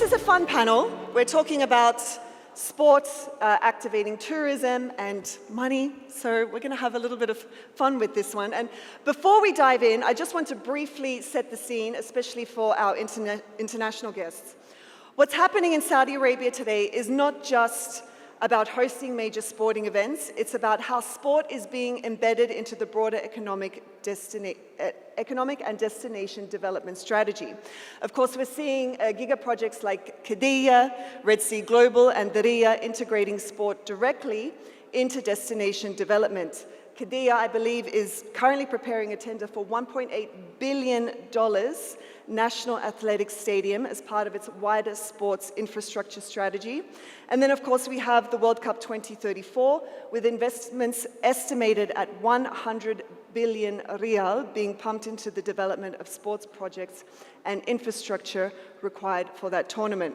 is a fun panel. We're talking about sports activating tourism and money. So we're going to have a little bit of fun with this one. And before we dive in, I just want to briefly set the scene, especially for our international guests. What's happening in Saudi Arabia today is not just about hosting major sporting events. It's about how sport is being embedded into the broader economic and destination development strategy. Of course, we're seeing giga projects like Qiddiya, Red Sea Global, and Diriyah integrating sport directly into destination development. Qiddiya, I believe, is currently preparing a tender for $1.8 billion National Athletic Stadium as part of its wider sports infrastructure strategy. And then, of course, we have the World Cup 2034, with investments estimated at 100 billion riyal being pumped into the development of sports projects and infrastructure required for that tournament.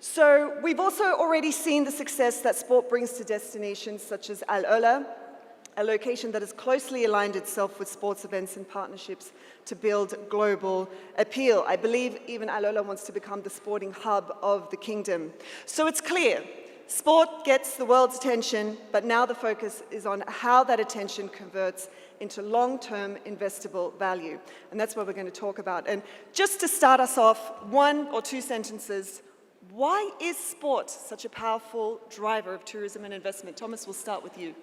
So we've also already seen the success that sport brings to destinations such as Al Ula, a location that has closely aligned itself with sports events and partnerships to build global appeal. I believe even Al Ula wants to become the sporting hub of the kingdom. So it's clear, sport gets the world's attention, but now the focus is on how that attention converts into long-term investable value. And that's what we're going to talk about. And just to start us off, 1 or 2 sentences, why is sport such a powerful driver of tourism and investment? Thomas, we'll start with you.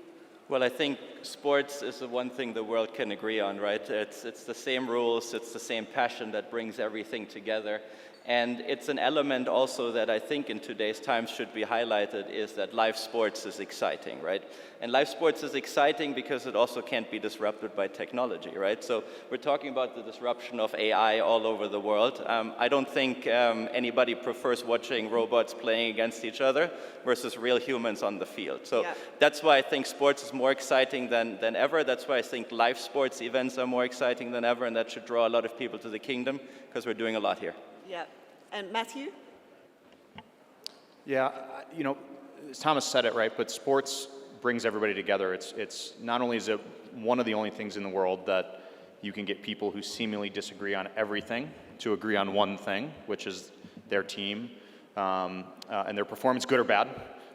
Well, I think sports is the one thing the world can agree on, right? It's the same rules, it's the same passion that brings everything together. And it's an element also that I think in today's times should be highlighted, is that live sports is exciting, right? And live sports is exciting because it also can't be disrupted by technology, right? So we're talking about the disruption of AI all over the world. I don't think anybody prefers watching robots playing against each other versus real humans on the field. So that's why I think sports is more exciting than ever. That's why I think live sports events are more exciting than ever, and that should draw a lot of people to the kingdom, because we're doing a lot here. Yeah. And Matthew? Yeah, you know, Thomas said it right, but sports brings everybody together. It's not only is it one of the only things in the world that you can get people who seemingly disagree on everything to agree on one thing, which is their team and their performance, good or bad,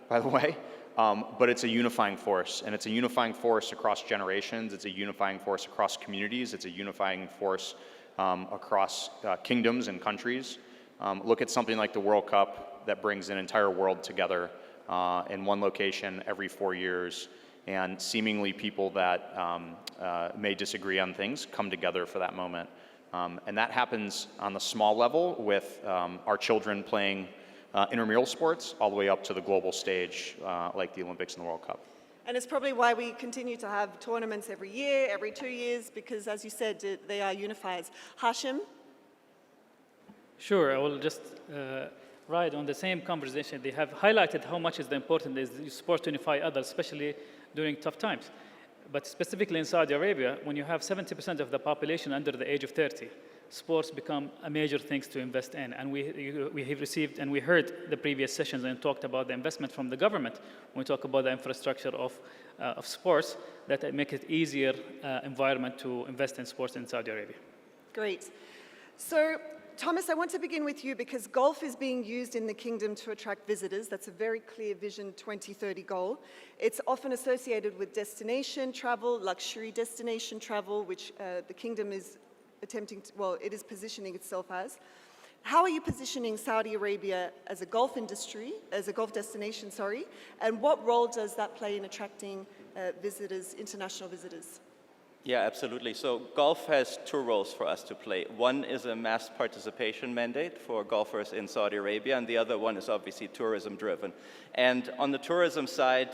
by the way. But it's a unifying force, and it's a unifying force across generations. It's a unifying force across communities. It's a unifying force across kingdoms and countries. Look at something like the World Cup that brings an entire world together in one location every 4 years, and seemingly people that may disagree on things come together for that moment. And that happens on the small level with our children playing intramural sports all the way up to the global stage like the Olympics and the World Cup. And it's probably why we continue to have tournaments every year, every 2 years, because as you said, they are unifiers. Hashim? Sure, I will just ride on the same conversation. They have highlighted how much is the important is sport to unify others, especially during tough times. But specifically in Saudi Arabia, when you have 70% of the population under the age of 30, sports become a major thing to invest in. And we have received, and we heard the previous sessions and talked about the investment from the government when we talk about the infrastructure of sports, that make it easier environment to invest in sports in Saudi Arabia. Great. So, Thomas, I want to begin with you because golf is being used in the kingdom to attract visitors. That's a very clear Vision 2030 goal. It's often associated with destination travel, luxury destination travel, which the kingdom is attempting to, well, it is positioning itself as. How are you positioning Saudi Arabia as a golf industry, as a golf destination, sorry, and what role does that play in attracting visitors, international visitors? Yeah, absolutely. So golf has 2 roles for us to play. One is a mass participation mandate for golfers in Saudi Arabia, and the other one is obviously tourism driven. And on the tourism side,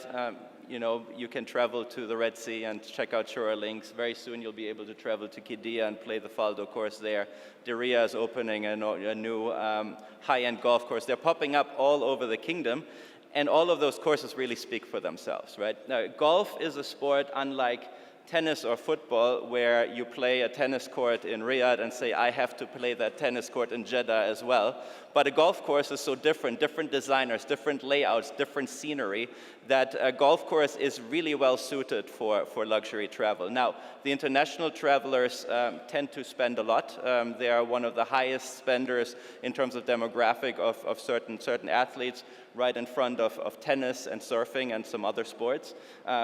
you know, you can travel to the Red Sea and check out Shura Links. Very soon you'll be able to travel to Qiddiya and play the Faldo course there. Diriyah is opening a new high-end golf course. They're popping up all over the kingdom, and all of those courses really speak for themselves, right? Now, golf is a sport unlike tennis or football, where you play a tennis court in Riyadh and say, I have to play that tennis court in Jeddah as well. But a golf course is so different designers, different layouts, different scenery, that a golf course is really well suited for luxury travel. Now, the international travelers tend to spend a lot. They are one of the highest spenders in terms of demographic of certain athletes, right in front of tennis and surfing and some other sports.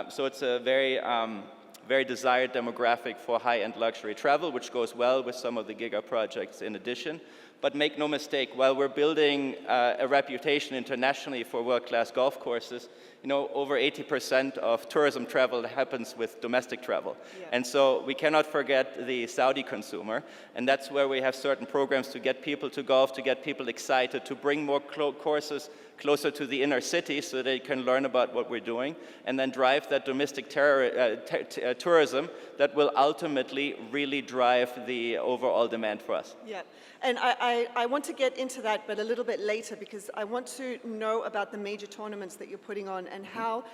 So it's a very desired demographic for high-end luxury travel, which goes well with some of the giga projects in addition. But make no mistake, while we're building a reputation internationally for world-class golf courses, over 80% of tourism travel happens with domestic travel. Yeah. And so we cannot forget the Saudi consumer, and that's where we have certain programs to get people to golf, to get people excited, to bring more courses closer to the inner city so they can learn about what we're doing, and then drive that domestic tourism that will ultimately really drive the overall demand for us. Yeah, and I want to get into that, but a little bit later, because I want to know about the major tournaments that you're putting on and how,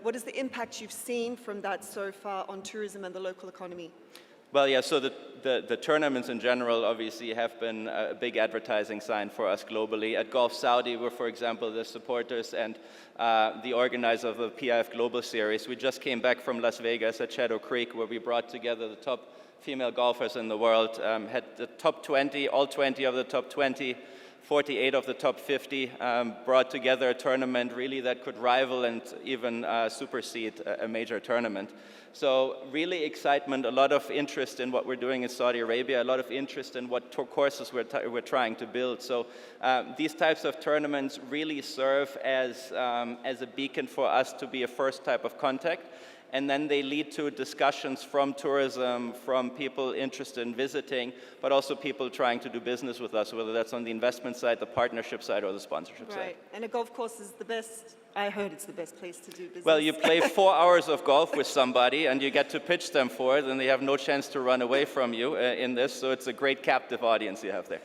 what is the impact you've seen from that so far on tourism and the local economy? Well, yeah, so the tournaments in general obviously have been a big advertising sign for us globally. At Golf Saudi, we're, for example, the supporters and the organizer of the PIF Global Series. We just came back from Las Vegas at Shadow Creek, where we brought together the top female golfers in the world, had the top 20, all 20 of the top 20, 48 of the top 50, brought together a tournament really that could rival and even supersede a major tournament. So really excitement, a lot of interest in what we're doing in Saudi Arabia, a lot of interest in what courses we're trying to build. So these types of tournaments really serve as a beacon for us to be a first type of contact. And then they lead to discussions from tourism, from people interested in visiting, but also people trying to do business with us, whether that's on the investment side, the partnership side, or the sponsorship side. Right, and a golf course is the best, I heard it's the best place to do business. Well, you play 4 hours of golf with somebody, and you get to pitch them for it, and they have no chance to run away from you in this, so it's a great captive audience you have there.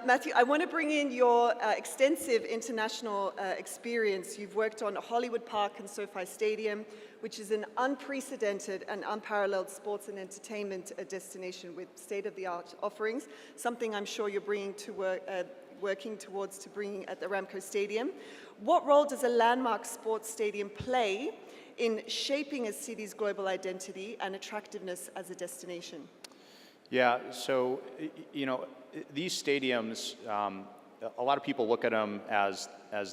Matthew, I want to bring in your extensive international experience. You've worked on Hollywood Park and SoFi Stadium, which is an unprecedented and unparalleled sports and entertainment destination with state-of-the-art offerings, something I'm sure you're bringing to working towards to bringing at the Aramco Stadium. What role does a landmark sports stadium play in shaping a city's global identity and attractiveness as a destination? Yeah, so, these stadiums, a lot of people look at them as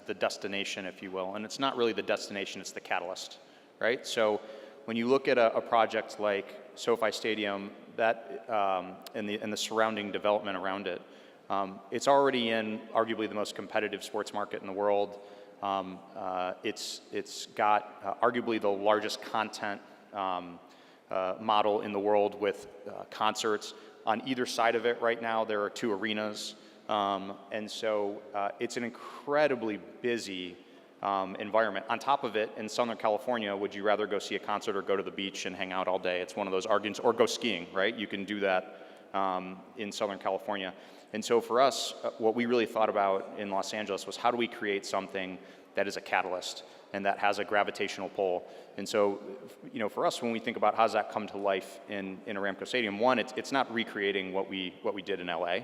the destination, if you will, and it's not really the destination, it's the catalyst, right? So when you look at a project like SoFi Stadium, that and the surrounding development around it, it's already in arguably the most competitive sports market in the world. It's got arguably the largest content model in the world with concerts. On either side of it right now, there are 2 arenas. And so it's an incredibly busy environment. On top of it, in Southern California, would you rather go see a concert or go to the beach and hang out all day? It's one of those arguments, or go skiing, right? You can do that in Southern California. And so for us, what we really thought about in Los Angeles was, how do we create something that is a catalyst and that has a gravitational pull? And so, for us, when we think about how does that come to life in Aramco Stadium, one, it's not recreating what we did in LA.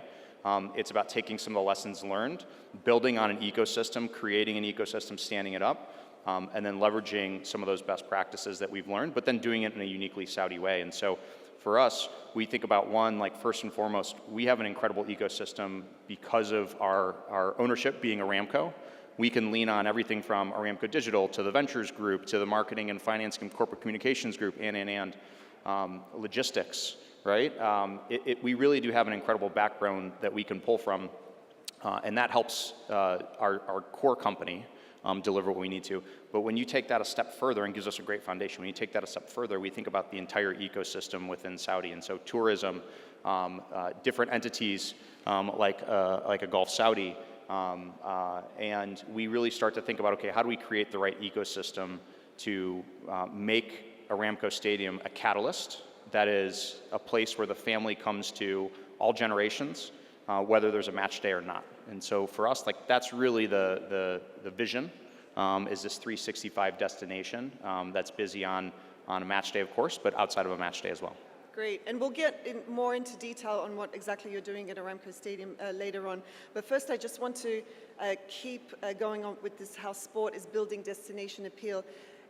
It's about taking some of the lessons learned, building on an ecosystem, creating an ecosystem, standing it up, and then leveraging some of those best practices that we've learned, but then doing it in a uniquely Saudi way. And so for us, we think about one, like first and foremost, we have an incredible ecosystem because of our ownership being Aramco. We can lean on everything from Aramco Digital to the Ventures Group to the Marketing and Finance and Corporate Communications Group and logistics, right? We really do have an incredible background that we can pull from, and that helps our core company deliver what we need to. But when you take that a step further, and gives us a great foundation, when you take that a step further, we think about the entire ecosystem within Saudi. And so tourism, different entities like a Golf Saudi, and we really start to think about, okay, how do we create the right ecosystem to make Aramco Stadium a catalyst that is a place where the family comes to all generations, whether there's a match day or not. And so for us, like, that's really the vision, is this 365 destination that's busy on on a match day, of course, but outside of a match day as well. Great, and we'll get more into detail on what exactly you're doing at Aramco Stadium later on. But first, I just want to keep going on with this, how sport is building destination appeal.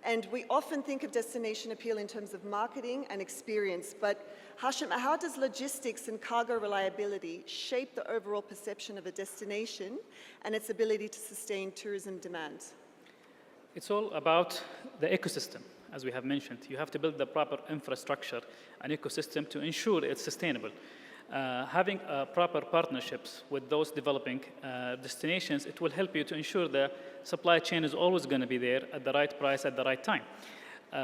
And we often think of destination appeal in terms of marketing and experience, but Hashim, how does logistics and cargo reliability shape the overall perception of a destination and its ability to sustain tourism demand? It's all about the ecosystem, as we have mentioned. You have to build the proper infrastructure and ecosystem to ensure it's sustainable. Having proper partnerships with those developing destinations, it will help you to ensure the supply chain is always going to be there at the right price at the right time.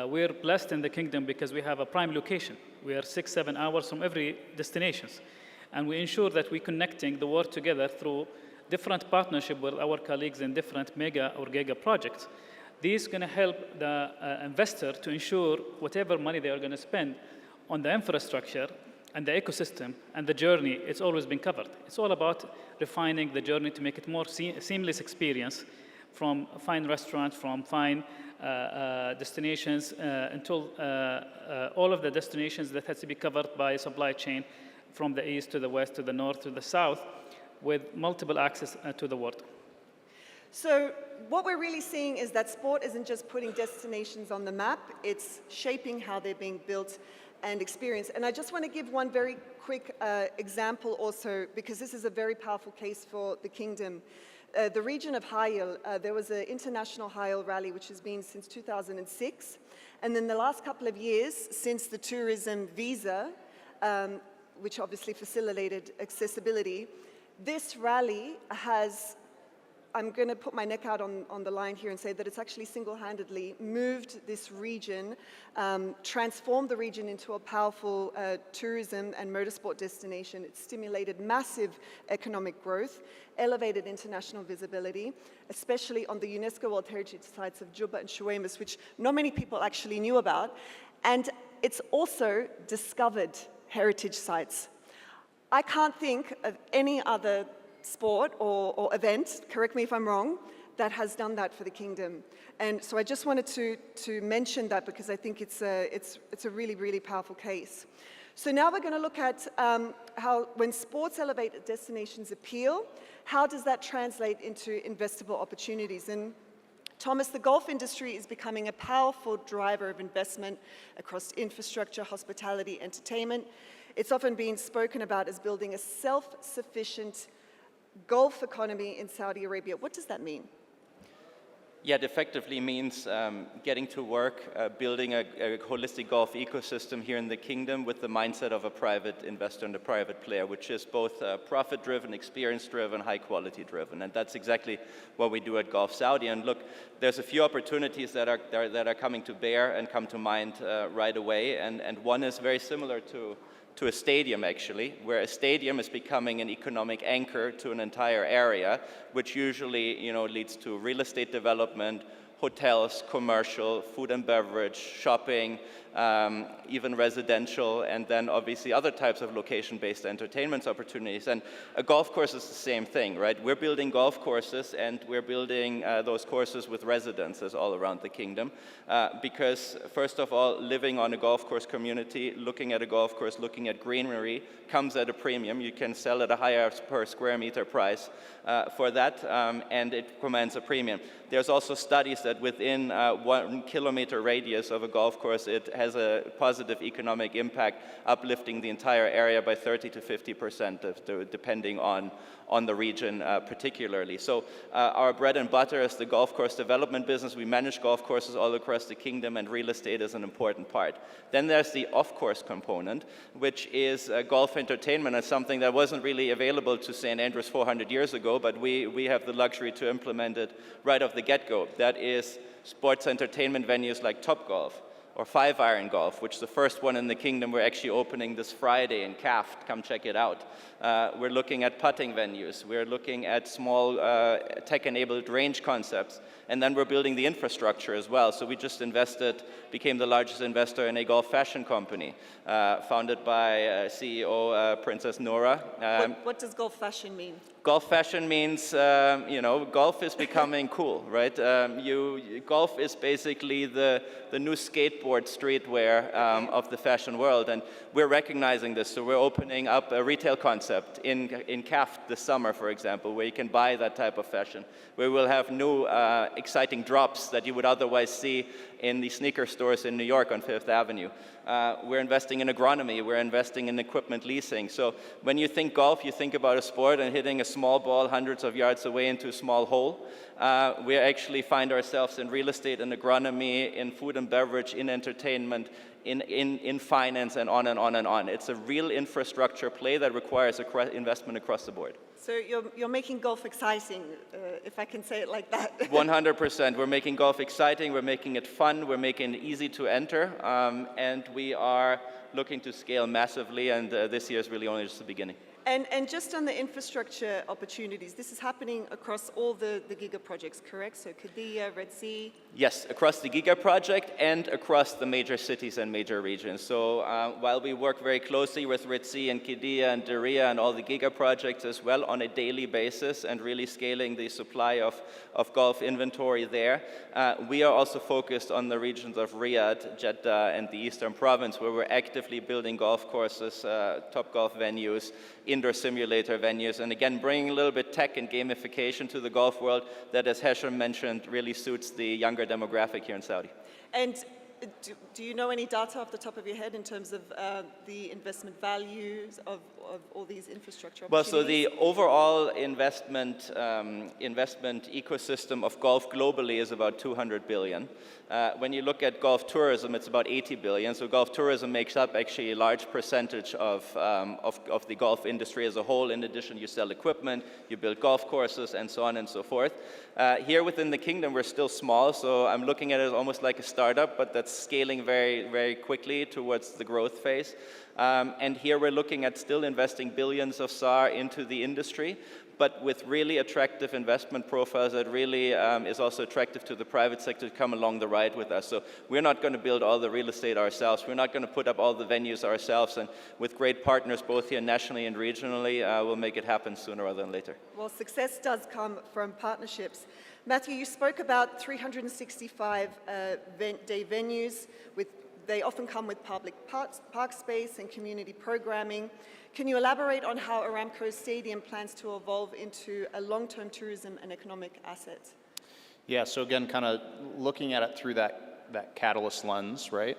We're blessed in the kingdom because we have a prime location. We are 6-7 hours from every destination. And we ensure that we're connecting the world together through different partnership with our colleagues in different mega or giga projects. This is going to help the investor to ensure whatever money they are going to spend on the infrastructure and the ecosystem and the journey, it's always been covered. It's all about refining the journey to make it more seamless experience, from fine restaurants, from fine destinations, until all of the destinations that has to be covered by a supply chain from the east to the west to the north to the south, with multiple access to the world. So what we're really seeing is that sport isn't just putting destinations on the map, it's shaping how they're being built and experienced. And I just want to give one very quick example also, because this is a very powerful case for the kingdom. The region of Hayal, there was an international Hayal rally which has been since 2006. And then the last couple of years, since the tourism visa, which obviously facilitated accessibility, this rally has, I'm going to put my neck out on the line here and say that it's actually single-handedly moved this region, transformed the region into a powerful tourism and motorsport destination. It stimulated massive economic growth, elevated international visibility, especially on the UNESCO World Heritage Sites of Juba and Shuweimus, which not many people actually knew about. And it's also discovered heritage sites. I can't think of any other sport or event, correct me if I'm wrong, that has done that for the kingdom. And so I just wanted to mention that because I think it's a really, really powerful case. So now we're going to look at how when sports elevate a destination's appeal, how does that translate into investable opportunities? And Thomas, the golf industry is becoming a powerful driver of investment across infrastructure, hospitality, entertainment. It's often been spoken about as building a self-sufficient golf economy in Saudi Arabia. What does that mean? Yeah, it effectively means getting to work, building a holistic golf ecosystem here in the kingdom with the mindset of a private investor and a private player, which is both profit-driven, experience-driven, high-quality-driven. And that's exactly what we do at Golf Saudi. And look, there's a few opportunities that are coming to bear and come to mind right away. And one is very similar to a stadium, actually, where a stadium is becoming an economic anchor to an entire area, which usually, leads to real estate development, hotels, commercial, food and beverage, shopping, even residential, and then obviously other types of location-based entertainment opportunities. And a golf course is the same thing, right? We're building golf courses, and we're building those courses with residences all around the kingdom, because first of all, living on a golf course community, looking at a golf course, looking at greenery, comes at a premium. You can sell at a higher per square meter price for that, and it commands a premium. There's also studies that within 1 kilometer radius of a golf course, it has a positive economic impact, uplifting the entire area by 30 to 50%, depending on the region particularly. So our bread and butter is the golf course development business. We manage golf courses all across the kingdom, and real estate is an important part. Then there's the off-course component, which is golf entertainment. It's something that wasn't really available to St. Andrews 400 years ago, but we have the luxury to implement it right off the get-go. That is sports entertainment venues like Topgolf or 5-iron golf, which is the first one in the kingdom. We're actually opening this Friday in Kaft. Come check it out. We're looking at putting venues. We're looking at small tech-enabled range concepts. And then we're building the infrastructure as well. So we just became the largest investor in a golf fashion company, founded by CEO Princess Noura. What does golf fashion mean? Golf fashion means, golf is becoming cool, right? Golf is basically the new skateboard skateboard streetwear of the fashion world, and we're recognizing this. So we're opening up a retail concept in CAF this summer, for example, where you can buy that type of fashion, where we'll have new exciting drops that you would otherwise see in the sneaker stores in New York on Fifth Avenue. We're investing in agronomy, we're investing in equipment leasing. So when you think golf, you think about a sport and hitting a small ball hundreds of yards away into a small hole. We actually find ourselves in real estate, in agronomy, in food and beverage, in entertainment, in finance, and on and on and on. It's a real infrastructure play that requires investment across the board. So you're making golf exciting, if I can say it like that. 100%. We're making golf exciting, we're making it fun, we're making it easy to enter, and we are looking to scale massively, and this year is really only just the beginning. And just on the infrastructure opportunities, this is happening across all the Giga projects, correct? So Qiddiya, Red Sea? Yes, across the Giga project and across the major cities and major regions. So while we work very closely with Red Sea and Qiddiya and Diriyah and all the Giga projects as well on a daily basis and really scaling the supply of golf inventory there, we are also focused on the regions of Riyadh, Jeddah, and the Eastern Province, where we're actively building golf courses, top golf venues, indoor simulator venues, and again, bringing a little bit tech and gamification to the golf world that, as Hesham mentioned, really suits the younger demographic here in Saudi. And do you know any data off the top of your head in terms of the investment values of all these infrastructure opportunities? Well, so the overall investment ecosystem of golf globally is about 200 billion. When you look at golf tourism, it's about 80 billion. So golf tourism makes up actually a large percentage of the golf industry as a whole. In addition, you sell equipment, you build golf courses, and so on and so forth. Here within the kingdom, we're still small, so I'm looking at it almost like a startup, but that's scaling very, very quickly towards the growth phase. And here we're looking at still investing billions of SAR into the industry, but with really attractive investment profiles that really is also attractive to the private sector to come along the ride with us. So we're not going to build all the real estate ourselves. We're not going to put up all the venues ourselves. And with great partners, both here nationally and regionally, we'll make it happen sooner rather than later. Well, success does come from partnerships. Matthew, you spoke about 365-day venues. They often come with public park space and community programming. Can you elaborate on how Aramco Stadium plans to evolve into a long-term tourism and economic asset? Yeah, so again, kind of looking at it through that catalyst lens, right?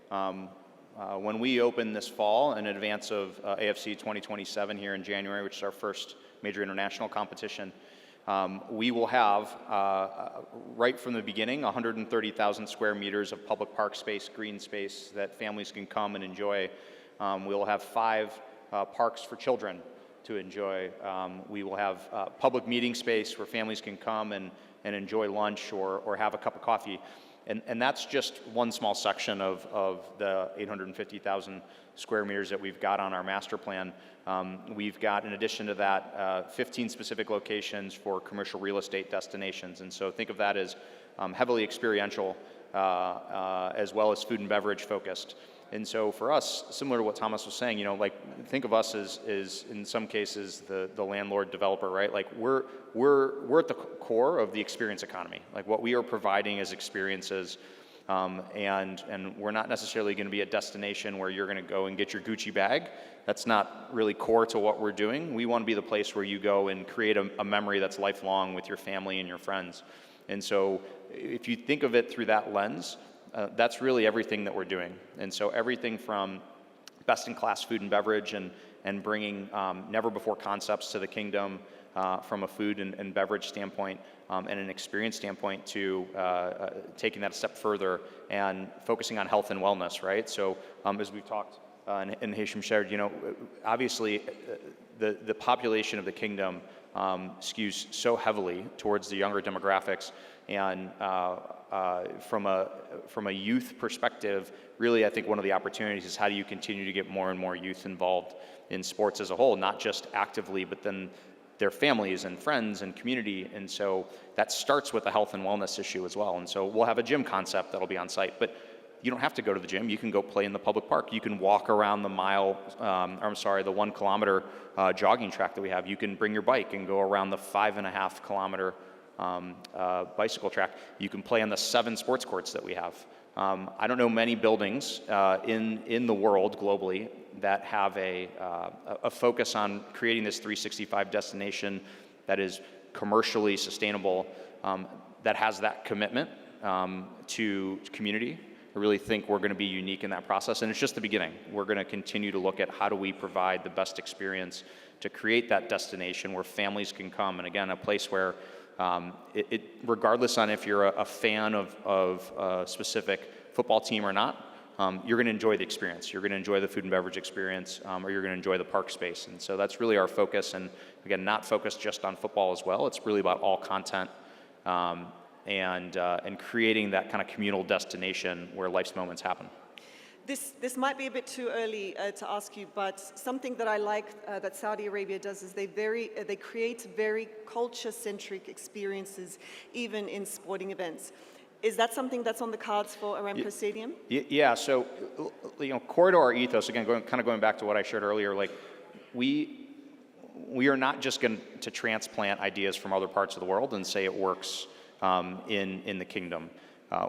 When we open this fall in advance of AFC 2027 here in January, which is our first major international competition, we will have, right from the beginning, 130,000 square meters of public park space, green space that families can come and enjoy. We'll have 5 parks for children to enjoy. We will have public meeting space where families can come and enjoy lunch or have a cup of coffee. And that's just one small section of the 850,000 square meters that we've got on our master plan. We've got, in addition to that, 15 specific locations for commercial real estate destinations. And so think of that as heavily experiential as well as food and beverage focused. And so for us, similar to what Thomas was saying, like think of us as in some cases the landlord developer, right? Like we're at the core of the experience economy. Like what we are providing as experiences, and we're not necessarily going to be a destination where you're going to go and get your Gucci bag. That's not really core to what we're doing. We want to be the place where you go and create a memory that's lifelong with your family and your friends. And so if you think of it through that lens, that's really everything that we're doing. And so everything from best-in-class food and beverage and bringing never-before concepts to the kingdom from a food and beverage standpoint and an experience standpoint to taking that a step further and focusing on health and wellness, right? So as we've talked and Hesham shared, obviously the population of the kingdom skews so heavily towards the younger demographics, and from a youth perspective, really I think one of the opportunities is how do you continue to get more and more youth involved in sports as a whole, not just actively, but then their families and friends and community. And so that starts with a health and wellness issue as well. And so we'll have a gym concept that'll be on site, but you don't have to go to the gym. You can go play in the public park. You can walk around the 1 kilometer jogging track that we have. You can bring your bike and go around the 5.5 kilometer bicycle track. You can play on the 7 sports courts that we have. I don't know many buildings in the world globally that have a focus on creating this 365 destination that is commercially sustainable, that has that commitment to community. I really think we're going to be unique in that process, and it's just the beginning. We're going to continue to look at how do we provide the best experience to create that destination where families can come, and again, a place where regardless on if you're a fan of a specific football team or not, you're going to enjoy the experience. You're going to enjoy the food and beverage experience, or you're going to enjoy the park space. And so that's really our focus, and again, not focused just on football as well. It's really about all content, and creating that kind of communal destination where life's moments happen. This might be a bit too early to ask you, but something that I like that Saudi Arabia does is they create very culture-centric experiences, even in sporting events. Is that something that's on the cards for Aramco Stadium? Yeah. So, core to our ethos, again, going back to what I shared earlier, like we are not just going to transplant ideas from other parts of the world and say it works in the kingdom.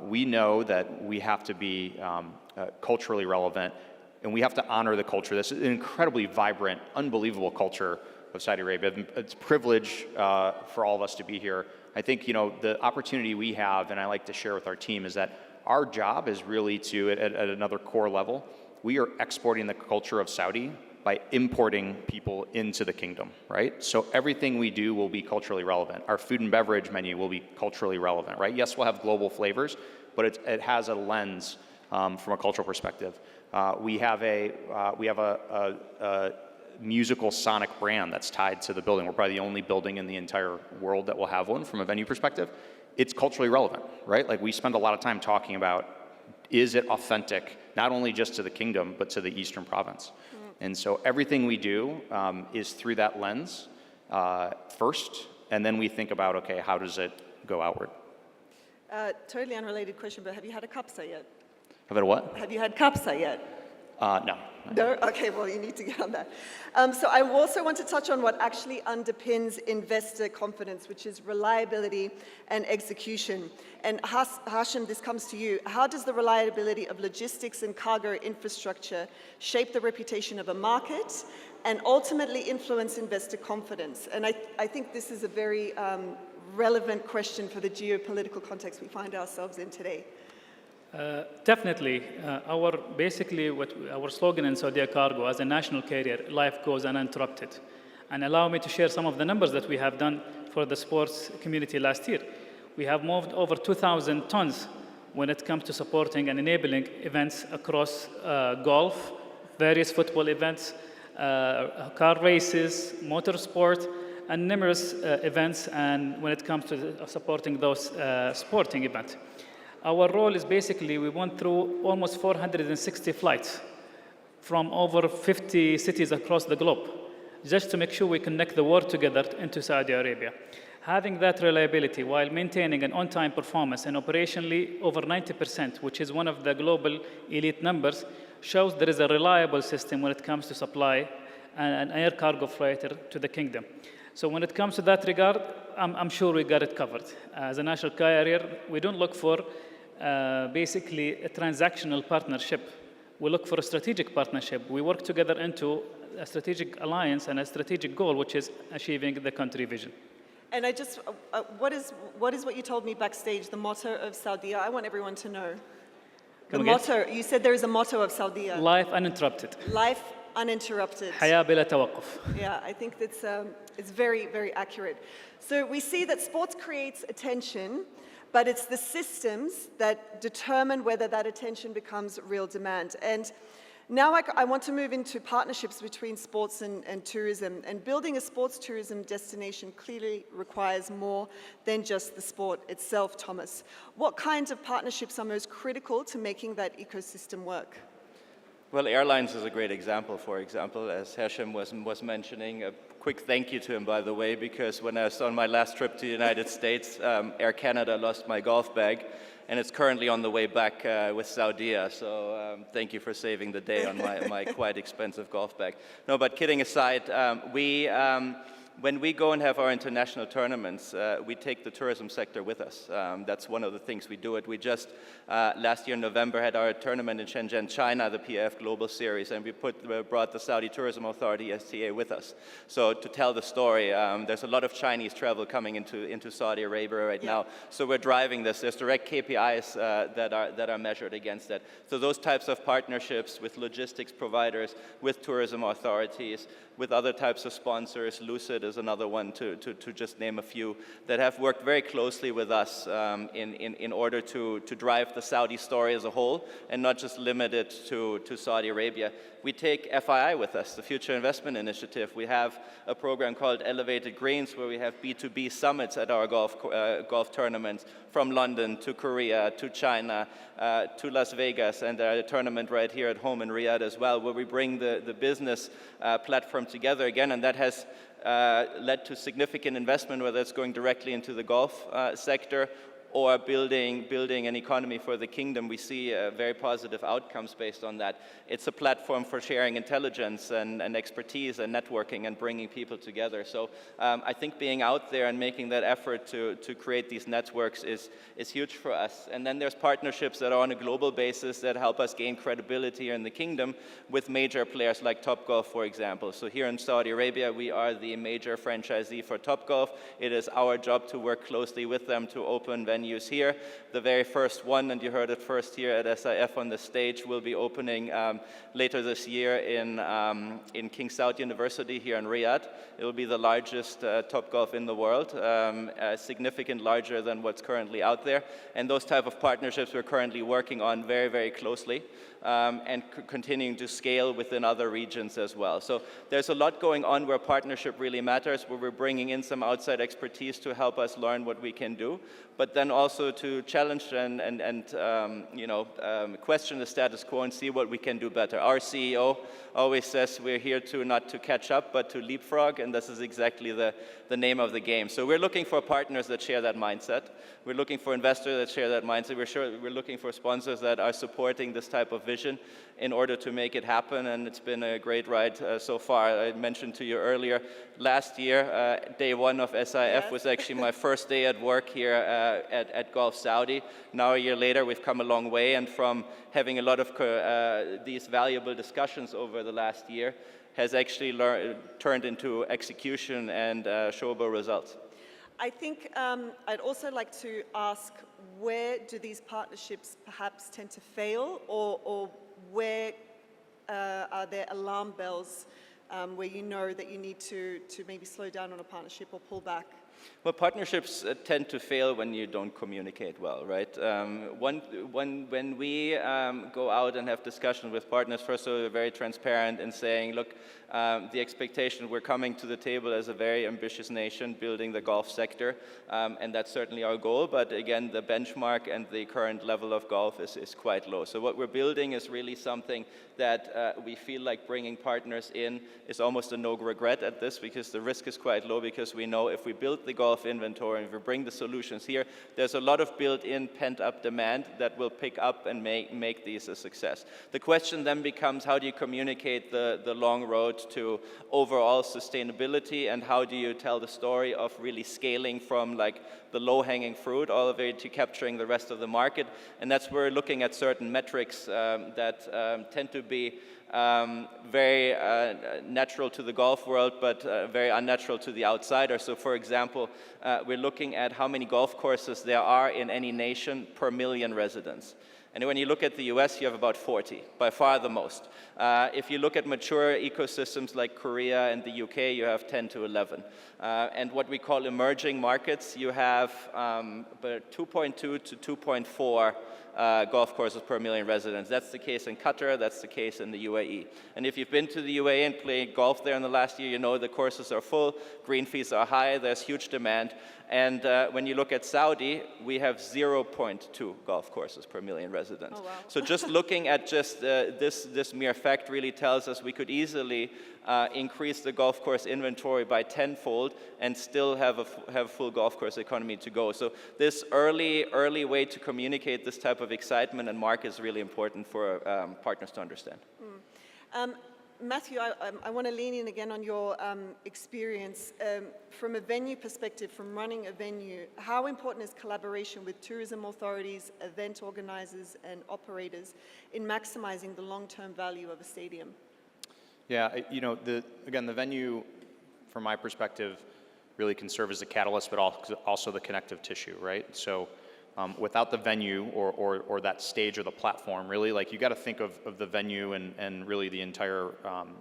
We know that we have to be culturally relevant, and we have to honor the culture. This is an incredibly vibrant, unbelievable culture of Saudi Arabia. It's a privilege for all of us to be here. I think the opportunity we have, and I like to share with our team, is that our job is really to, at another core level, we are exporting the culture of Saudi by importing people into the kingdom, right? So everything we do will be culturally relevant. Our food and beverage menu will be culturally relevant, right? Yes, we'll have global flavors, but it has a lens from a cultural perspective. We have a musical sonic brand that's tied to the building. We're probably the only building in the entire world that will have one from a venue perspective. It's culturally relevant, right? Like we spend a lot of time talking about, is it authentic, not only just to the kingdom, but to the Eastern Province? And so everything we do is through that lens first, and then we think about, okay, how does it go outward? Totally unrelated question, but have you had a kapsa yet? Have it what? Have you had kapsa yet? No. No? Okay, well, you need to get on that. So I also want to touch on what actually underpins investor confidence, which is reliability and execution. And Hashim, this comes to you. How does the reliability of logistics and cargo infrastructure shape the reputation of a market and ultimately influence investor confidence? And I think this is a very relevant question for the geopolitical context we find ourselves in today. Definitely. Our slogan in Saudi Cargo as a national carrier, life goes uninterrupted. And allow me to share some of the numbers that we have done for the sports community last year. We have moved over 2,000 tons when it comes to supporting and enabling events across golf, various football events, car races, motorsport, and numerous events, and when it comes to supporting those sporting events. Our role is basically, we went through almost 460 flights from over 50 cities across the globe, just to make sure we connect the world together into Saudi Arabia. Having that reliability while maintaining an on-time performance and operationally over 90%, which is one of the global elite numbers, shows there is a reliable system when it comes to supply an air cargo freighter to the kingdom. So when it comes to that regard, I'm sure we got it covered. As a national carrier, we don't look for basically a transactional partnership. We look for a strategic partnership. We work together into a strategic alliance and a strategic goal, which is achieving the country vision. And I just, what is what you told me backstage, the motto of Saudia? I want everyone to know. The motto, you said there is a motto of Saudia. Life uninterrupted. Life uninterrupted. حياة بلا توقف. Yeah, I think that's it's very, very accurate. So we see that sports creates attention, but it's the systems that determine whether that attention becomes real demand. And now I want to move into partnerships between sports and tourism. And building a sports tourism destination clearly requires more than just the sport itself, Thomas. What kinds of partnerships are most critical to making that ecosystem work? Well, airlines is a great example, for example, as Hashim was mentioning. A quick thank you to him, by the way, because when I was on my last trip to the United States, Air Canada lost my golf bag, and it's currently on the way back with Saudia. So thank you for saving the day on my quite expensive golf bag. No, but kidding aside, When we go and have our international tournaments, we take the tourism sector with us. That's one of the things we do. We just, last year in November, had our tournament in Shenzhen, China, the PAF Global Series, and we brought the Saudi Tourism Authority, STA, with us. So to tell the story, there's a lot of Chinese travel coming into Saudi Arabia right now. So we're driving this. There's direct KPIs that are measured against that. So those types of partnerships with logistics providers, with tourism authorities, with other types of sponsors, Lucid is another one to just name a few, that have worked very closely with us in order to drive the Saudi story as a whole and not just limit it to Saudi Arabia. We take FII with us, the Future Investment Initiative. We have a program called Elevated Greens where we have B2B summits at our golf tournaments, from London to Korea to China to Las Vegas, and a tournament right here at home in Riyadh as well, where we bring the business platform together again, and that has led to significant investment, whether it's going directly into the golf sector or building an economy for the kingdom. We see very positive outcomes based on that. It's a platform for sharing intelligence and expertise and networking and bringing people together. So I think being out there and making that effort to create these networks is huge for us. And then there's partnerships that are on a global basis that help us gain credibility here in the kingdom with major players like Topgolf, for example. So here in Saudi Arabia, we are the major franchisee for Topgolf. It is our job to work closely with them to open venues here. The very first one, and you heard it first here at SIF on the stage, will be opening later this year in King Saud University here in Riyadh. It will be the largest Topgolf in the world, significantly larger than what's currently out there. And those type of partnerships we're currently working on very, very closely and continuing to scale within other regions as well. So there's a lot going on where partnership really matters, where we're bringing in some outside expertise to help us learn what we can do, but then also to challenge and question the status quo and see what we can do better. Our CEO always says we're here not to catch up, but to leapfrog, and this is exactly the name of the game. So we're looking for partners that share that mindset. We're looking for investors that share that mindset. We're looking for sponsors that are supporting this type of vision in order to make it happen, and it's been a great ride so far. I mentioned to you earlier, last year, day one of SIF was actually my first day at work here at Golf Saudi. Now a year later, we've come a long way, and from having a lot of these valuable discussions over the last year has actually turned into execution and showable results. I think I'd also like to ask, where do these partnerships perhaps tend to fail, or where are there alarm bells where you know that you need to maybe slow down on a partnership or pull back? Well, partnerships tend to fail when you don't communicate well, right? When we go out and have discussions with partners, first of all, we're very transparent in saying, look, the expectation, we're coming to the table as a very ambitious nation building the golf sector, and that's certainly our goal, but again, the benchmark and the current level of golf is quite low. So what we're building is really something that we feel like bringing partners in is almost a no regret at this, because the risk is quite low, because we know if we build the golf inventory, if we bring the solutions here, there's a lot of built-in pent-up demand that will pick up and make these a success. The question then becomes, how do you communicate the long road to overall sustainability, and how do you tell the story of really scaling from like the low-hanging fruit all the way to capturing the rest of the market? And that's where we're looking at certain metrics that tend to be very natural to the golf world, but very unnatural to the outsider. So for example, we're looking at how many golf courses there are in any nation per million residents. And when you look at the US, you have about 40, by far the most. If you look at mature ecosystems like Korea and the UK, you have 10 to 11. And what we call emerging markets, you have 2.2 to 2.4 golf courses per million residents. That's the case in Qatar, that's the case in the UAE. And if you've been to the UAE and played golf there in the last year, you know the courses are full, green fees are high, there's huge demand. And when you look at Saudi, we have 0.2 golf courses per million residents. Oh, wow. So just looking at just this mere fact really tells us we could easily increase the golf course inventory by tenfold and still have a full golf course economy to go. So this early way to communicate this type of excitement and market is really important for partners to understand. Matthew, I want to lean in again on your experience. From a venue perspective, from running a venue, how important is collaboration with tourism authorities, event organizers, and operators in maximizing the long-term value of a stadium? Yeah, you know, again, the venue, from my perspective, really can serve as a catalyst, but also the connective tissue, right? So without the venue or that stage or the platform, really, like you got to think of the venue and really the entire,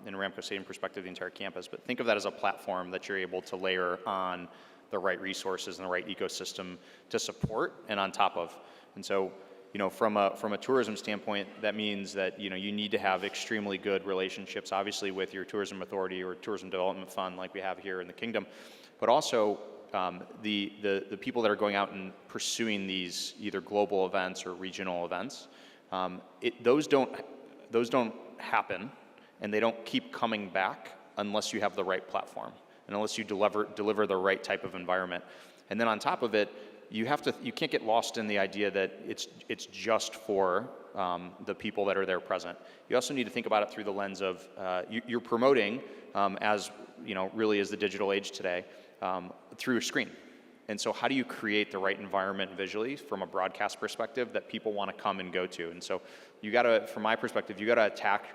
in Aramco Stadium perspective, the entire campus, but think of that as a platform that you're able to layer on the right resources and the right ecosystem to support and on top of. And so, you know, from a tourism standpoint, that means that, you know, you need to have extremely good relationships, obviously with your tourism authority or tourism development fund like we have here in the kingdom, but also the people that are going out and pursuing these either global events or regional events, those don't happen, and they don't keep coming back unless you have the right platform and unless you deliver the right type of environment. And then on top of it, you can't get lost in the idea that it's just for the people that are there present. You also need to think about it through the lens of you're promoting, as you know, really is the digital age today, through a screen. And so how do you create the right environment visually from a broadcast perspective that people want to come and go to? And so you got to, from my perspective, you got to attack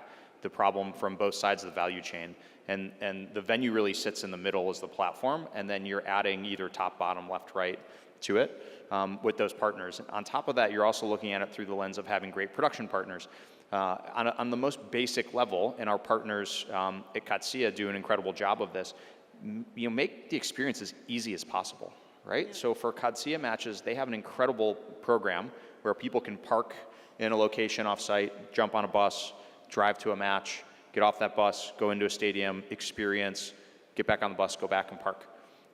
the problem from both sides of the value chain. And the venue really sits in the middle as the platform, and then you're adding either top, bottom, left, right to it with those partners. And on top of that, you're also looking at it through the lens of having great production partners. On the most basic level, and our partners at CATSIA do an incredible job of this, you know, make the experience as easy as possible, right? Yeah. So for CATSIA matches, they have an incredible program where people can park in a location off-site, jump on a bus, drive to a match, get off that bus, go into a stadium, experience, get back on the bus, go back and park.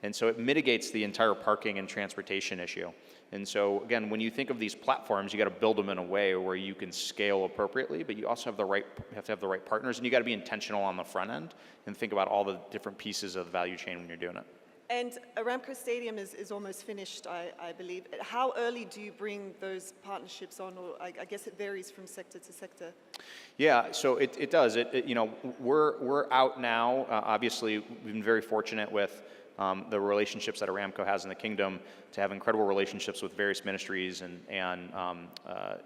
And so it mitigates the entire parking and transportation issue. And so again, when you think of these platforms, you got to build them in a way where you can scale appropriately, but you also have to have the right partners, and you got to be intentional on the front end and think about all the different pieces of the value chain when you're doing it. And Aramco Stadium is almost finished, I believe. How early do you bring those partnerships on, or I guess it varies from sector to sector? Yeah, so it does. You know, we're out now. Obviously, we've been very fortunate with the relationships that Aramco has in the kingdom to have incredible relationships with various ministries and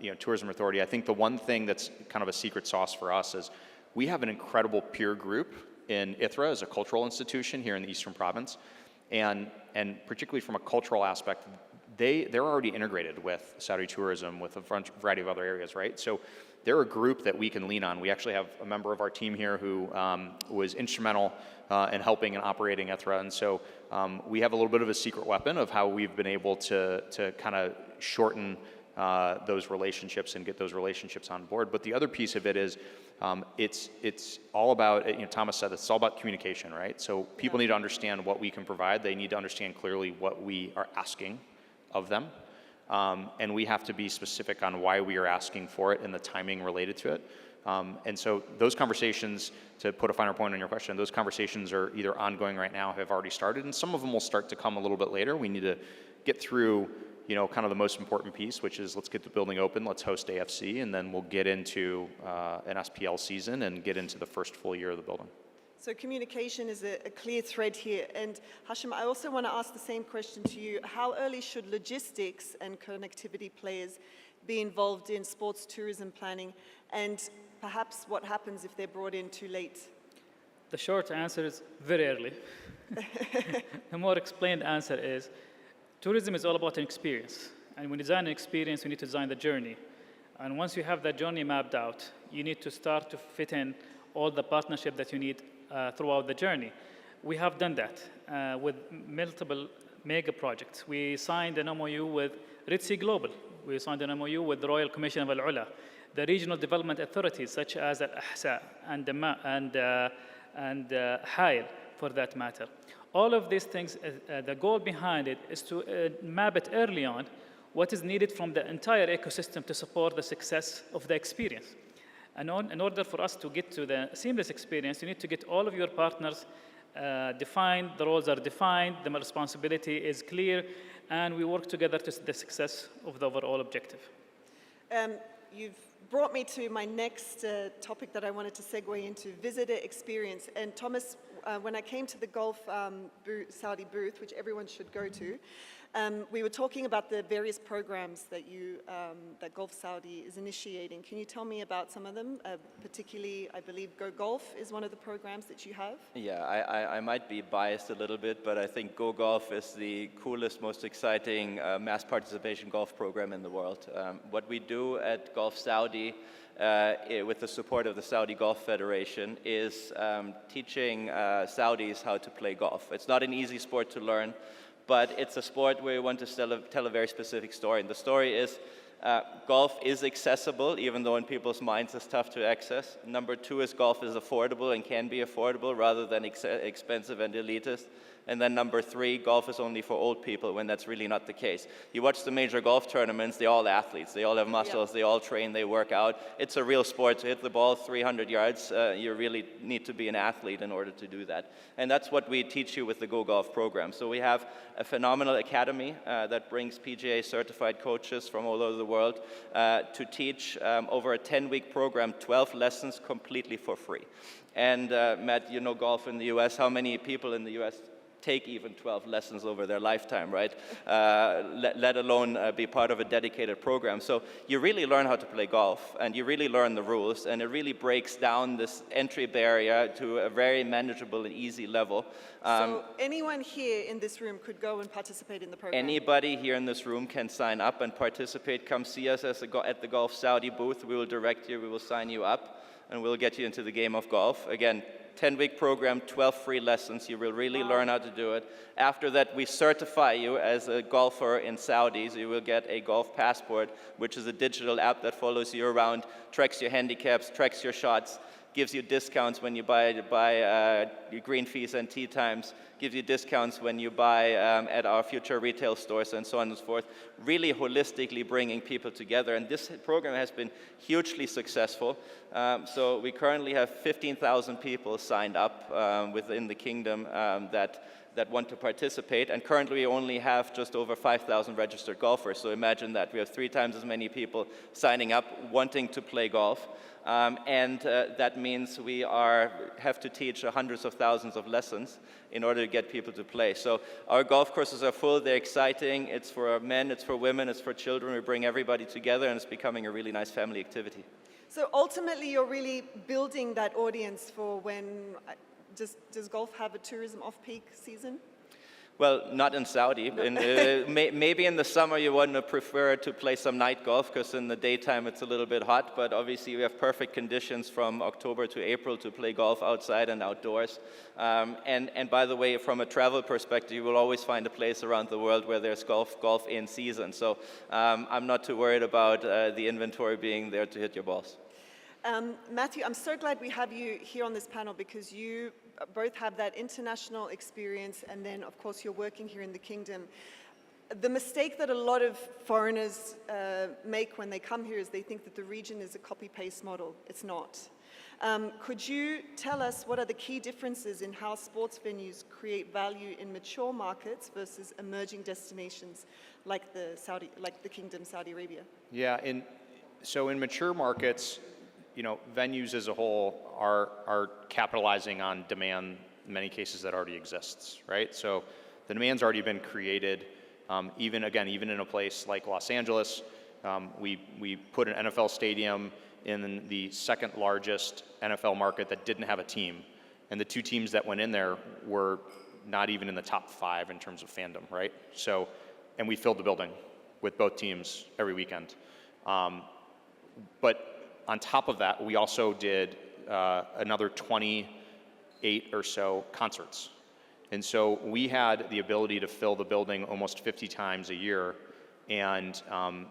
you know, tourism authority. I think the one thing that's kind of a secret sauce for us is we have an incredible peer group in ITHRA as a cultural institution here in the Eastern Province, and particularly from a cultural aspect, they're already integrated with Saudi tourism, with a variety of other areas, right? So they're a group that we can lean on. We actually have a member of our team here who was instrumental in helping and operating ITHRA, and so we have a little bit of a secret weapon of how we've been able to kind of shorten those relationships and get those relationships on board. But the other piece of it is it's all about, you know, Thomas said, it's all about communication, right? So people need to understand what we can provide. They need to understand clearly what we are asking of them. And we have to be specific on why we are asking for it and the timing related to it. And so those conversations, to put a finer point on your question, those conversations are either ongoing right now, have already started, and some of them will start to come a little bit later. We need to get through, you know, kind of the most important piece, which is let's get the building open, let's host AFC, and then we'll get into an SPL season and get into the first full year of the building. So communication is a clear thread here. And Hashim, I also want to ask the same question to you. How early should logistics and connectivity players be involved in sports tourism planning? And perhaps what happens if they're brought in too late? The short answer is very early. The more explained answer is tourism is all about an experience. And when you design an experience, you need to design the journey. And once you have that journey mapped out, you need to start to fit in all the partnership that you need throughout the journey. We have done that with multiple mega projects. We signed an MOU with Red Sea Global. We signed an MOU with the Royal Commission of Al-Ula, the regional development authorities such as Al-Ahsa and Hail, for that matter. All of these things, the goal behind it is to map it early on what is needed from the entire ecosystem to support the success of the experience. And in order for us to get to the seamless experience, you need to get all of your partners defined, the roles are defined, the responsibility is clear, and we work together to the success of the overall objective. You've brought me to my next topic that I wanted to segue into, visitor experience. And Thomas, when I came to the Gulf Saudi booth, which everyone should go to, we were talking about the various programs that that Gulf Saudi is initiating. Can you tell me about some of them? Particularly, I believe Go Golf is one of the programs that you have. Yeah, I might be biased a little bit, but I think Go Golf is the coolest, most exciting mass participation golf program in the world. What we do at Gulf Saudi, with the support of the Saudi Golf Federation, is teaching Saudis how to play golf. It's not an easy sport to learn, but it's a sport where we want to tell a very specific story. And the story is golf is accessible, even though in people's minds it's tough to access. Number two is golf is affordable and can be affordable rather than expensive and elitist. And then number three, golf is only for old people, when that's really not the case. You watch the major golf tournaments, they're all athletes. They all have muscles, yeah. They all train, they work out. It's a real sport. To hit the ball 300 yards, you really need to be an athlete in order to do that. And that's what we teach you with the Go Golf program. So we have a phenomenal academy that brings PGA certified coaches from all over the world to teach over a 10-week program, 12 lessons completely for free. And Matt, you know golf in the US. How many people in the US take even 12 lessons over their lifetime, right? Let alone be part of a dedicated program. So you really learn how to play golf, and you really learn the rules, and it really breaks down this entry barrier to a very manageable and easy level. So anyone here in this room could go and participate in the program? Anybody here in this room can sign up and participate. Come see us at the Gulf Saudi booth. We will direct you, we will sign you up, and we'll get you into the game of golf. Again, 10-week program, 12 free lessons. You will really learn how to do it. After that, we certify you as a golfer in Saudi. So you will get a golf passport, which is a digital app that follows you around, tracks your handicaps, tracks your shots, gives you discounts when you buy your green fees and tee times, gives you discounts when you buy at our future retail stores, and so on and so forth. Really holistically bringing people together. And this program has been hugely successful. So we currently have 15,000 people signed up within the kingdom that want to participate, and currently we only have just over 5,000 registered golfers. So imagine that. We have 3 times as many people signing up, wanting to play golf. And that means we have to teach hundreds of thousands of lessons in order to get people to play. So our golf courses are full, they're exciting, it's for men, it's for women, it's for children. We bring everybody together, and it's becoming a really nice family activity. So ultimately you're really building that audience for when, does golf have a tourism off-peak season? Well, not in Saudi. Maybe in the summer you want to prefer to play some night golf, because in the daytime it's a little bit hot, but obviously we have perfect conditions from October to April to play golf outside and outdoors. And by the way, from a travel perspective, you will always find a place around the world where there's golf in season. So I'm not too worried about the inventory being there to hit your balls. Matthew, I'm so glad we have you here on this panel, because you both have that international experience, and then of course you're working here in the kingdom. The mistake that a lot of foreigners make when they come here is they think that the region is a copy-paste model. It's not. Could you tell us what are the key differences in how sports venues create value in mature markets versus emerging destinations like the Kingdom, Saudi Arabia? Yeah, so in mature markets, you know, venues as a whole are capitalizing on demand in many cases that already exists, right? So the demand's already been created. Even in a place like Los Angeles, we put an NFL stadium in the second largest NFL market that didn't have a team, and the 2 teams that went in there were not even in the top 5 in terms of fandom, right? So, and we filled the building with both teams every weekend. But on top of that, we also did another 28 or so concerts. And so we had the ability to fill the building almost 50 times a year. And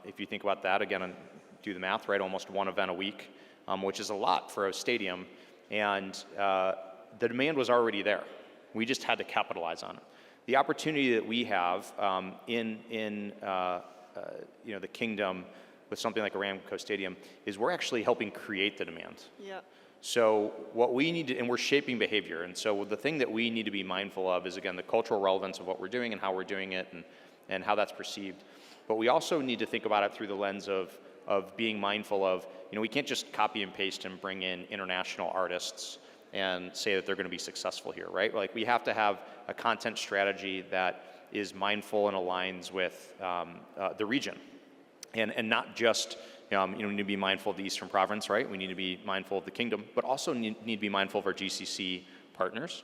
if you think about that, again, and do the math, right, almost 1 event a week, which is a lot for a stadium. And the demand was already there. We just had to capitalize on it. The opportunity that we have in the kingdom with something like Aramco Stadium is we're actually helping create the demand. Yeah. So what we need to, and we're shaping behavior, and so the thing that we need to be mindful of is, again, the cultural relevance of what we're doing and how we're doing it, and how that's perceived. But we also need to think about it through the lens of of being mindful of, we can't just copy and paste and bring in international artists and say that they're going to be successful here, right? Like we have to have a content strategy that is mindful and aligns with the region, and not just we need to be mindful of the Eastern Province, right? We need to be mindful of the Kingdom, but also need to be mindful of our GCC partners,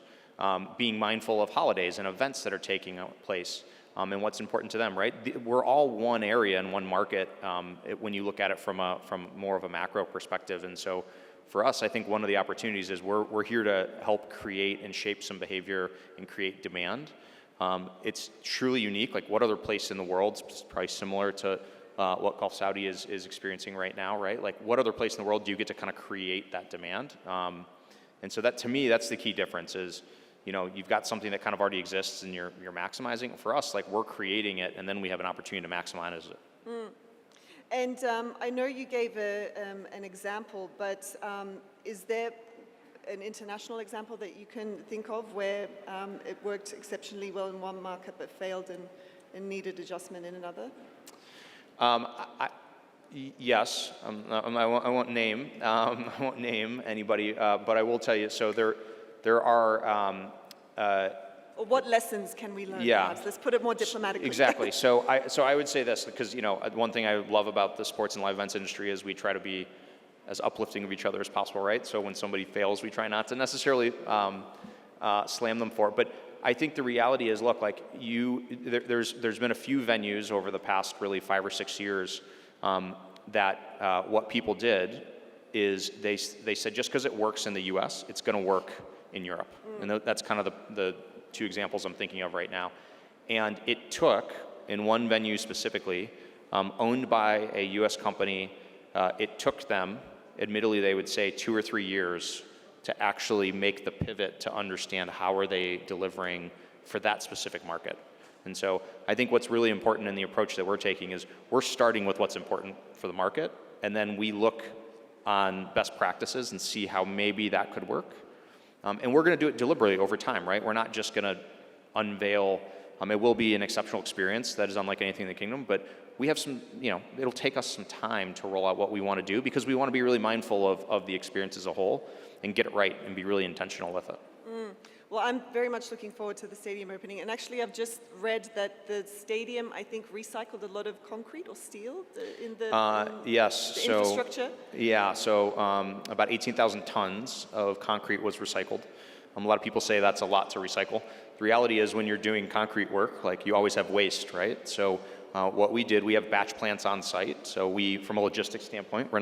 being mindful of holidays and events that are taking place, and what's important to them, right? We're all one area and one market when you look at it from more of a macro perspective, and so for us, I think one of the opportunities is we're here to help create and shape some behavior and create demand. It's truly unique. Like what other place in the world, probably similar to what Gulf Saudi is experiencing right now, right? Like what other place in the world do you get to kind of create that demand? And so that, to me, that's the key difference is, you've got something that kind of already exists and you're maximizing it. For us, like we're creating it and then we have an opportunity to maximize it. Mm. And I know you gave an example, but is there an international example that you can think of where it worked exceptionally well in one market but failed and needed adjustment in another? Yes, I won't name anybody, but I will tell you. So there are. Or what lessons can we learn? Yeah. Perhaps? Let's put it more diplomatically. Exactly. So I would say this because one thing I love about the sports and live events industry is we try to be as uplifting of each other as possible, right? So when somebody fails, we try not to necessarily slam them for it, but. I think the reality is, look, like there's been a few venues over the past really 5 or 6 years that what people did is they said just because it works in the U.S., it's going to work in Europe, and that's kind of the two examples I'm thinking of right now. And it took, in one venue specifically, owned by a U.S. company, it took them, admittedly, they would say 2 or 3 years to actually make the pivot to understand how are they delivering for that specific market. And so I think what's really important in the approach that we're taking is we're starting with what's important for the market, and then we look on best practices and see how maybe that could work. And we're going to do it deliberately over time, right? We're not just going to unveil, it will be an exceptional experience that is unlike anything in the Kingdom, but we have some, it'll take us some time to roll out what we want to do because we want to be really mindful of the experience as a whole and get it right and be really intentional with it. Well, I'm very much looking forward to the stadium opening. And actually, I've just read that the stadium, I think, recycled a lot of concrete or steel in the infrastructure. Yeah, so about 18,000 tons of concrete was recycled. A lot of people say that's a lot to recycle. The reality is when you're doing concrete work, like you always have waste, right? So what we did, we have batch plants on site. So from a logistics standpoint, we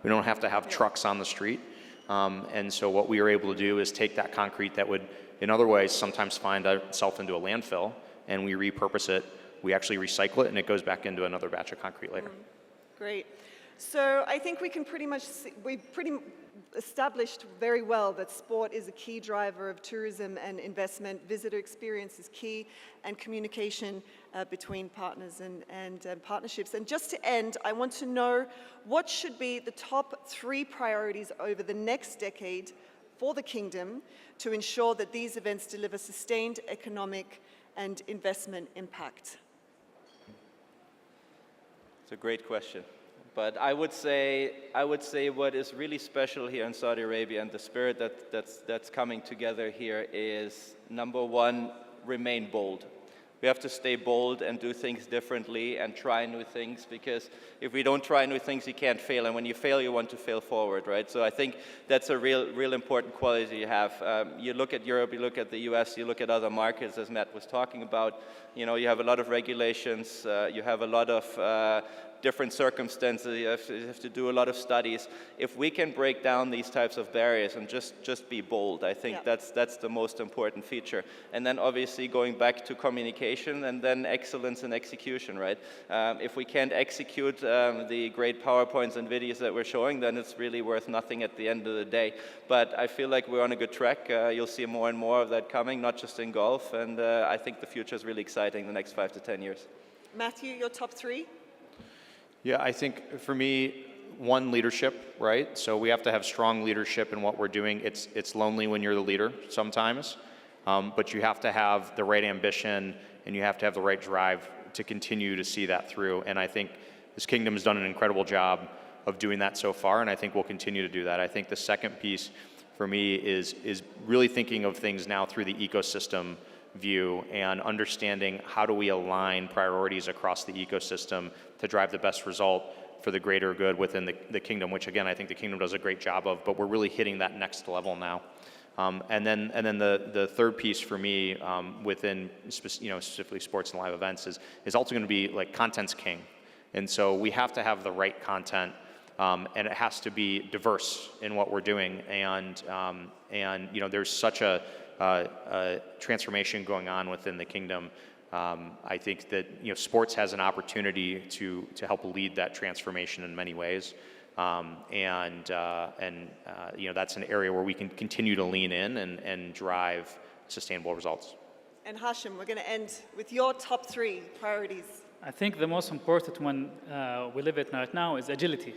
don't have to have trucks on the street. And so what we were able to do is take that concrete that would, in other ways, sometimes find itself into a landfill, and we repurpose it. We actually recycle it, and it goes back into another batch of concrete later. Great. So I think we pretty established very well that sport is a key driver of tourism and investment. Visitor experience is key, and communication between partners and partnerships. And just to end, I want to know what should be the top 3 priorities over the next decade for the Kingdom to ensure that these events deliver sustained economic and investment impact? It's a great question. But I would say what is really special here in Saudi Arabia and the spirit that's coming together here is, number one, remain bold. We have to stay bold and do things differently and try new things, because if we don't try new things, you can't fail. And when you fail, you want to fail forward, right? So I think that's a real important quality you have. You look at Europe, you look at the US, you look at other markets, as Matt was talking about. You have a lot of regulations, you have a lot of different circumstances, you have to do a lot of studies. If we can break down these types of barriers and just be bold, I think that's the most important feature. And then obviously going back to communication and then excellence in execution, right? If we can't execute the great PowerPoints and videos that we're showing, then it's really worth nothing at the end of the day. But I feel like we're on a good track. You'll see more and more of that coming, not just in golf, and I think the future is really exciting the next 5 to 10 years. Matthew, your top 3? Yeah, I think for me, one, leadership, right? So we have to have strong leadership in what we're doing. It's lonely when you're the leader sometimes, but you have to have the right ambition and you have to have the right drive to continue to see that through. And I think this kingdom has done an incredible job of doing that so far, and I think we'll continue to do that. I think the second piece for me is really thinking of things now through the ecosystem view and understanding how do we align priorities across the ecosystem to drive the best result for the greater good within the kingdom, which again, I think the kingdom does a great job of, but we're really hitting that next level now. And then the third piece for me within specifically sports and live events is also going to be like content's king. And so we have to have the right content, and it has to be diverse in what we're doing. And there's such a transformation going on within the kingdom. I think that sports has an opportunity to help lead that transformation in many ways, that's an area where we can continue to lean in and drive sustainable results. And Hashim, we're going to end with your top 3 priorities. I think the most important one we live it right now is agility.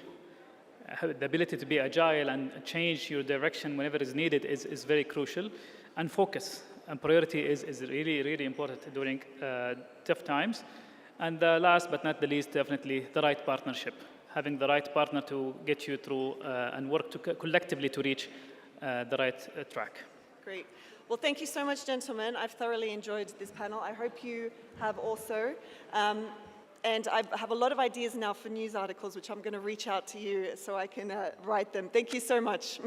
The ability to be agile and change your direction whenever is needed is very crucial. And focus and priority is really, really important during tough times. And last but not the least, definitely the right partnership. Having the right partner to get you through and work collectively to reach the right track. Great. Well, thank you so much, gentlemen. I've thoroughly enjoyed this panel. I hope you have also. And I have a lot of ideas now for news articles, which I'm going to reach out to you so I can write them. Thank you so much.